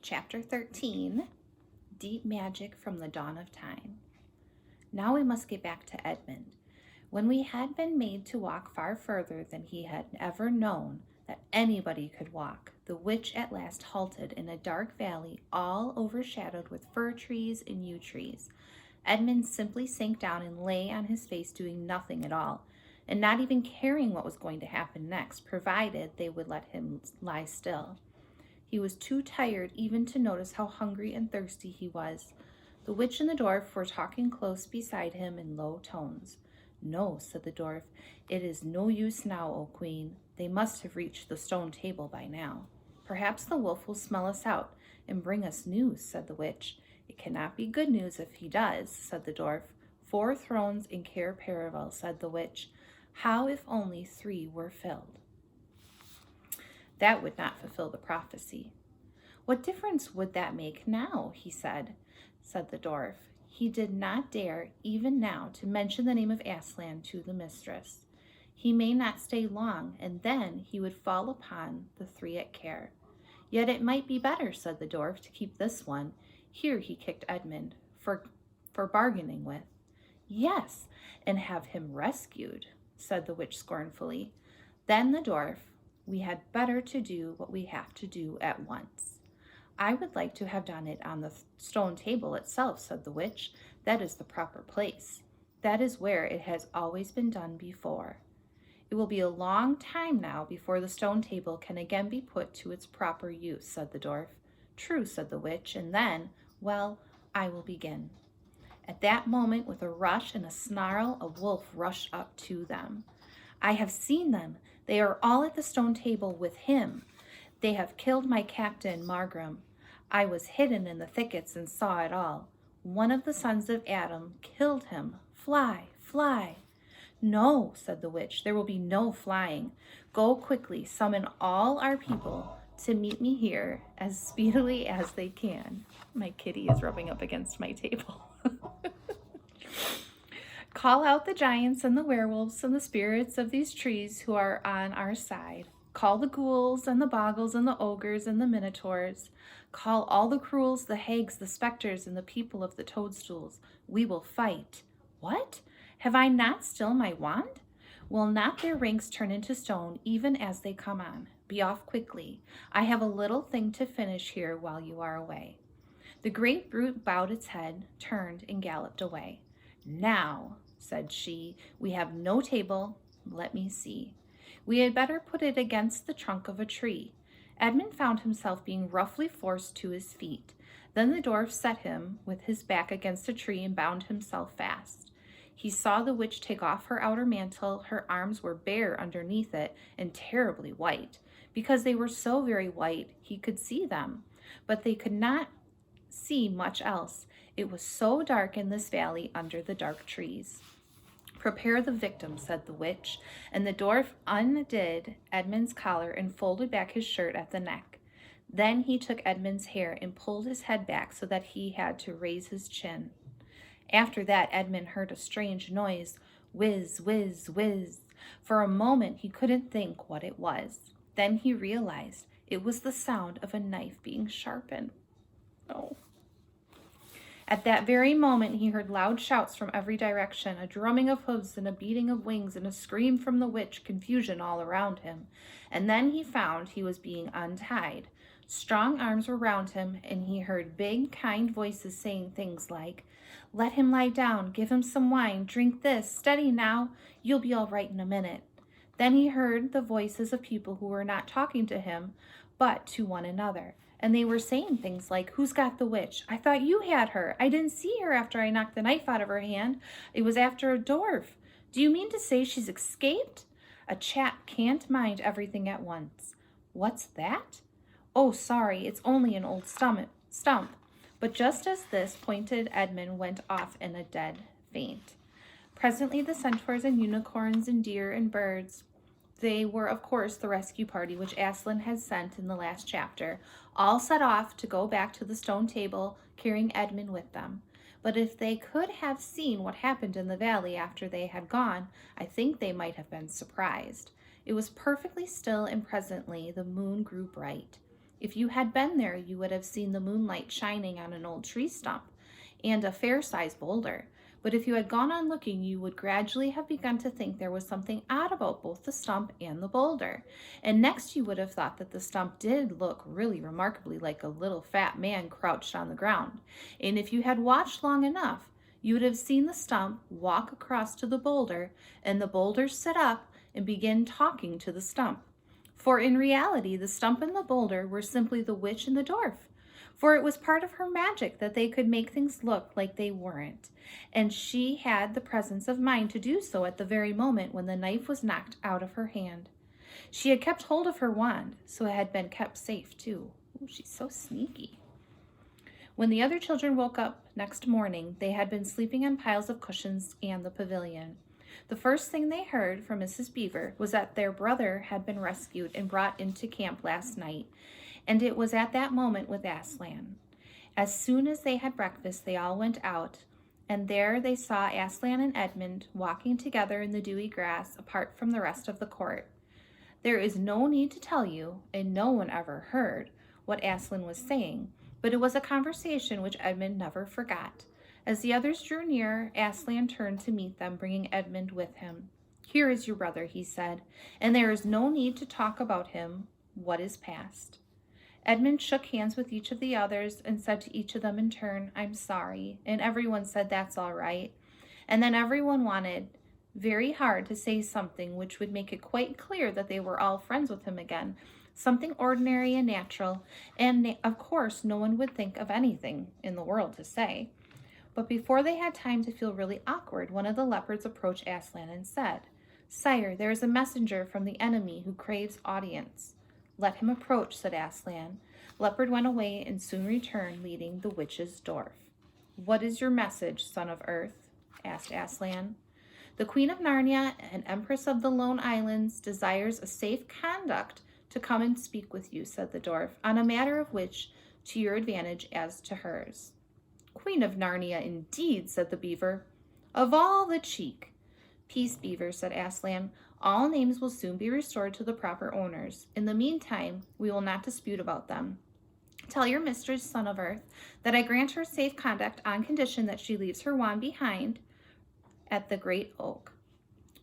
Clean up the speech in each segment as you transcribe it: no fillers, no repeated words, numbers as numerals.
Chapter 13, Deep Magic from the Dawn of Time. Now we must get back to Edmund. When we had been made to walk far further than he had ever known that anybody could walk, the witch at last halted in a dark valley all overshadowed with fir trees and yew trees. Edmund simply sank down and lay on his face doing nothing at all, and not even caring what was going to happen next, provided they would let him lie still. He was too tired even to notice how hungry and thirsty he was. The witch and the dwarf were talking close beside him in low tones. "No," said the dwarf, "it is no use now, O Queen. They must have reached the stone table by now." "Perhaps the wolf will smell us out and bring us news," said the witch. "It cannot be good news if he does," said the dwarf. "Four thrones in Cair Paravel," said the witch. "How if only 3 were filled?" That would not fulfill the prophecy. "What difference would that make now?" said the dwarf. He did not dare even now to mention the name of Aslan to the mistress. He may not stay long, and then he would fall upon the 3 at Cair. "Yet it might be better," said the dwarf, "to keep this one." Here he kicked Edmund for bargaining with. "Yes, and have him rescued," said the witch scornfully. Then the dwarf, "We had better to do what we have to do at once." "I would like to have done it on the stone table itself," said the witch. "That is the proper place. That is where it has always been done before." "It will be a long time now before the stone table can again be put to its proper use," said the dwarf. "True," said the witch, "and then, well, I will begin." At that moment, with a rush and a snarl, a wolf rushed up to them. "I have seen them. They are all at the stone table with him. They have killed my captain, Margrim. I was hidden in the thickets and saw it all. One of the sons of Adam killed him. Fly, fly." "No," said the witch, "there will be no flying. Go quickly, summon all our people to meet me here as speedily as they can." My kitty is rubbing up against my table. "Call out the giants and the werewolves and the spirits of these trees who are on our side. Call the ghouls and the bogles and the ogres and the minotaurs. Call all the cruels, the hags, the specters, and the people of the toadstools. We will fight." "What? Have I not still my wand? Will not their ranks turn into stone even as they come on? Be off quickly. I have a little thing to finish here while you are away." The great brute bowed its head, turned, and galloped away. "Now," said she, "we have no table. Let me see. We had better put it against the trunk of a tree." Edmund found himself being roughly forced to his feet. Then the dwarf set him with his back against a tree and bound himself fast. He saw the witch take off her outer mantle. Her arms were bare underneath it and terribly white. Because they were so very white, he could see them, but they could not see much else. It was so dark in this valley under the dark trees. "Prepare the victim," said the witch, and the dwarf undid Edmund's collar and folded back his shirt at the neck. Then he took Edmund's hair and pulled his head back so that he had to raise his chin. After that, Edmund heard a strange noise, whiz, whiz, whiz. For a moment he couldn't think what it was. Then he realized it was the sound of a knife being sharpened. Oh. At that very moment, he heard loud shouts from every direction, a drumming of hooves and a beating of wings and a scream from the witch, confusion all around him. And then he found he was being untied. Strong arms were round him, and he heard big, kind voices saying things like, "Let him lie down, give him some wine, drink this, steady now, you'll be all right in a minute." Then he heard the voices of people who were not talking to him, but to one another. And they were saying things like, "Who's got the witch? I thought you had her. I didn't see her after I knocked the knife out of her hand. It was after a dwarf. Do you mean to say she's escaped?" A chap can't mind everything at once. "What's that?" "Oh, sorry, it's only an old stump." But just as this pointed, Edmund went off in a dead faint. Presently the centaurs and unicorns and deer and birds, they were, of course, the rescue party which Aslan had sent in the last chapter, all set off to go back to the stone table, carrying Edmund with them. But if they could have seen what happened in the valley after they had gone, I think they might have been surprised. It was perfectly still, and presently the moon grew bright. If you had been there, you would have seen the moonlight shining on an old tree stump and a fair-sized boulder. But if you had gone on looking, you would gradually have begun to think there was something odd about both the stump and the boulder. And next you would have thought that the stump did look really remarkably like a little fat man crouched on the ground. And if you had watched long enough, you would have seen the stump walk across to the boulder and the boulder sit up and begin talking to the stump. For in reality, the stump and the boulder were simply the witch and the dwarf. For it was part of her magic that they could make things look like they weren't. And she had the presence of mind to do so at the very moment when the knife was knocked out of her hand. She had kept hold of her wand, so it had been kept safe too. Ooh, she's so sneaky. When the other children woke up next morning, they had been sleeping on piles of cushions and the pavilion. The first thing they heard from Mrs. Beaver was that their brother had been rescued and brought into camp last night, and it was at that moment with Aslan. As soon as they had breakfast, they all went out, and there they saw Aslan and Edmund walking together in the dewy grass apart from the rest of the court. There is no need to tell you, and no one ever heard, what Aslan was saying, but it was a conversation which Edmund never forgot. As the others drew near, Aslan turned to meet them, bringing Edmund with him. "Here is your brother," he said, "and there is no need to talk about him, what is past." Edmund shook hands with each of the others and said to each of them in turn, "I'm sorry," and everyone said, "That's all right." And then everyone wanted very hard to say something which would make it quite clear that they were all friends with him again, something ordinary and natural, and of course no one would think of anything in the world to say. But before they had time to feel really awkward, one of the leopards approached Aslan and said, "Sire, there is a messenger from the enemy who craves audience." "Let him approach," said Aslan. Leopard went away and soon returned leading the witch's dwarf. "What is your message, son of earth?" asked Aslan. "The Queen of Narnia and Empress of the Lone Islands desires a safe conduct to come and speak with you," said the dwarf, "on a matter of which to your advantage as to hers." "Queen of Narnia, indeed," said the beaver. "Of all the cheek!" "Peace, beaver," said Aslan. "All names will soon be restored to the proper owners. In the meantime, we will not dispute about them. Tell your mistress, son of earth, that I grant her safe conduct on condition that she leaves her wand behind at the great oak."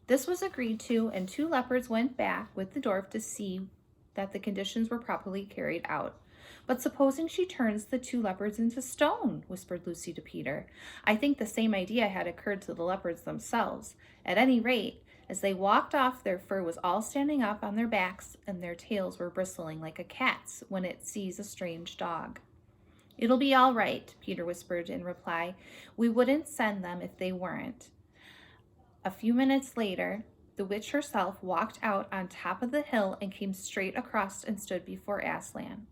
This was agreed to, and 2 leopards went back with the dwarf to see that the conditions were properly carried out. "But supposing she turns the 2 leopards into stone," whispered Lucy to Peter. I think the same idea had occurred to the leopards themselves. At any rate, as they walked off, their fur was all standing up on their backs, and their tails were bristling like a cat's when it sees a strange dog. "It'll be all right," Peter whispered in reply. "We wouldn't send them if they weren't." A few minutes later, the witch herself walked out on top of the hill and came straight across and stood before Aslan.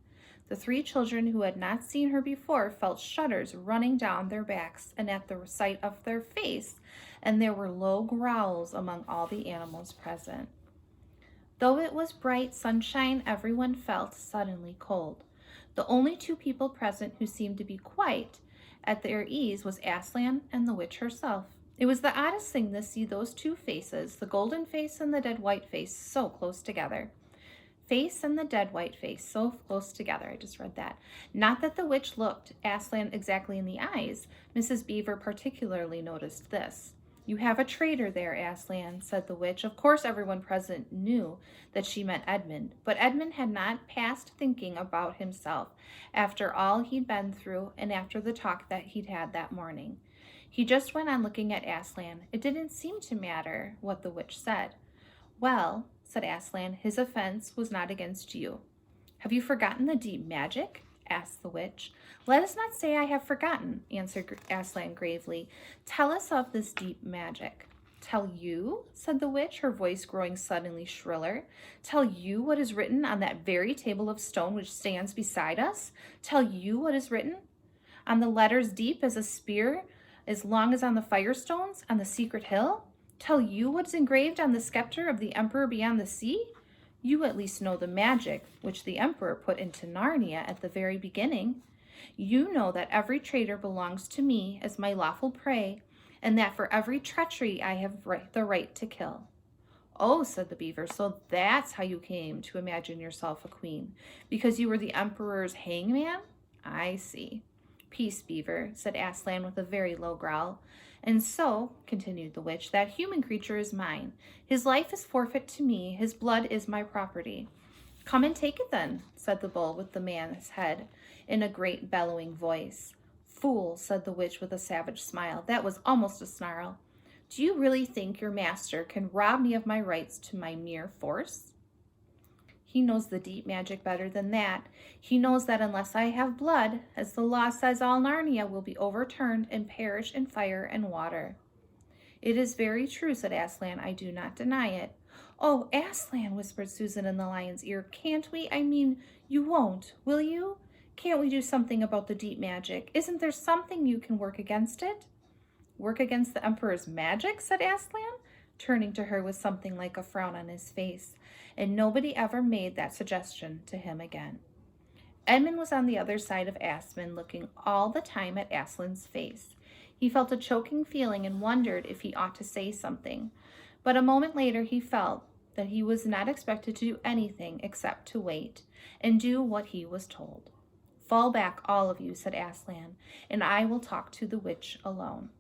The 3 children who had not seen her before felt shudders running down their backs and at the sight of their face, and there were low growls among all the animals present. Though it was bright sunshine, everyone felt suddenly cold. The only 2 people present who seemed to be quite at their ease was Aslan and the witch herself. It was the oddest thing to see those 2 faces, the golden face and the dead white face, so close together. Face and the dead white face, so close together. I just read that. Not that the witch looked Aslan exactly in the eyes. Mrs. Beaver particularly noticed this. "You have a traitor there, Aslan," said the witch. Of course everyone present knew that she meant Edmund, but Edmund had not passed thinking about himself after all he'd been through and after the talk that he'd had that morning. He just went on looking at Aslan. It didn't seem to matter what the witch said. "Well," said Aslan, "his offense was not against you." "Have you forgotten the deep magic?" asked the witch. "Let us not say I have forgotten," answered Aslan gravely. "Tell us of this deep magic." "Tell you?" said the witch, her voice growing suddenly shriller. "Tell you what is written on that very table of stone which stands beside us? Tell you what is written on the letters deep as a spear, as long as on the firestones on the secret hill? Tell you what's engraved on the scepter of the emperor beyond the sea? You at least know the magic which the emperor put into Narnia at the very beginning. You know that every traitor belongs to me as my lawful prey, and that for every treachery I have the right to kill." Oh, said the beaver, so that's how you came to imagine yourself a queen, because you were the emperor's hangman? I see. Peace, beaver, said Aslan with a very low growl. And so, continued the witch, that human creature is mine. His life is forfeit to me, his blood is my property. Come and take it then, said the bull with the man's head, in a great bellowing voice. Fool, said the witch with a savage smile, that was almost a snarl. Do you really think your master can rob me of my rights to my mere force? He knows the deep magic better than that. He knows that unless I have blood, as the law says, all Narnia will be overturned and perish in fire and water. It is very true, said Aslan. I do not deny it. Oh, Aslan, whispered Susan in the lion's ear. Can't we? I mean, you won't, will you? Can't we do something about the deep magic? Isn't there something you can work against it? Work against the Emperor's magic, said Aslan, turning to her with something like a frown on his face, and nobody ever made that suggestion to him again. Edmund was on the other side of Aslan, looking all the time at Aslan's face. He felt a choking feeling and wondered if he ought to say something, but a moment later he felt that he was not expected to do anything except to wait and do what he was told. Fall back, all of you, said Aslan, and I will talk to the witch alone.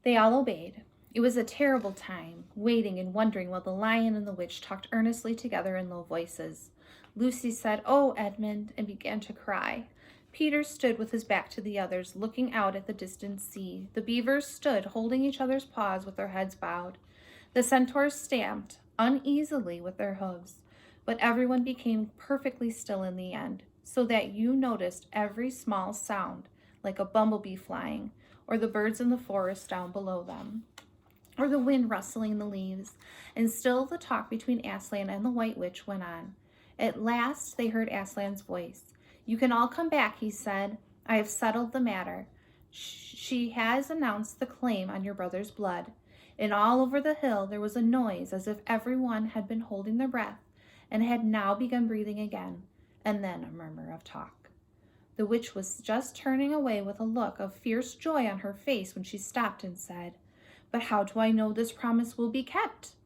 They all obeyed. It was a terrible time, waiting and wondering while the lion and the witch talked earnestly together in low voices. Lucy said, "Oh, Edmund," and began to cry. Peter stood with his back to the others, looking out at the distant sea. The beavers stood, holding each other's paws with their heads bowed. The centaurs stamped uneasily with their hooves, but everyone became perfectly still in the end, so that you noticed every small sound, like a bumblebee flying, or the birds in the forest down below them, or the wind rustling the leaves, and still the talk between Aslan and the White Witch went on. At last they heard Aslan's voice. "You can all come back," he said. "I have settled the matter. She has announced the claim on your brother's blood." And all over the hill there was a noise as if everyone had been holding their breath and had now begun breathing again, and then a murmur of talk. The witch was just turning away with a look of fierce joy on her face when she stopped and said, "But how do I know this promise will be kept?"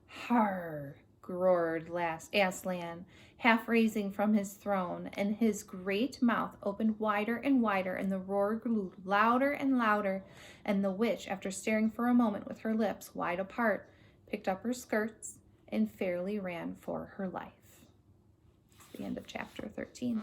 "Har!" roared Aslan, half raising from his throne, and his great mouth opened wider and wider, and the roar grew louder and louder, and the witch, after staring for a moment with her lips wide apart, picked up her skirts and fairly ran for her life. It's the end of chapter 13.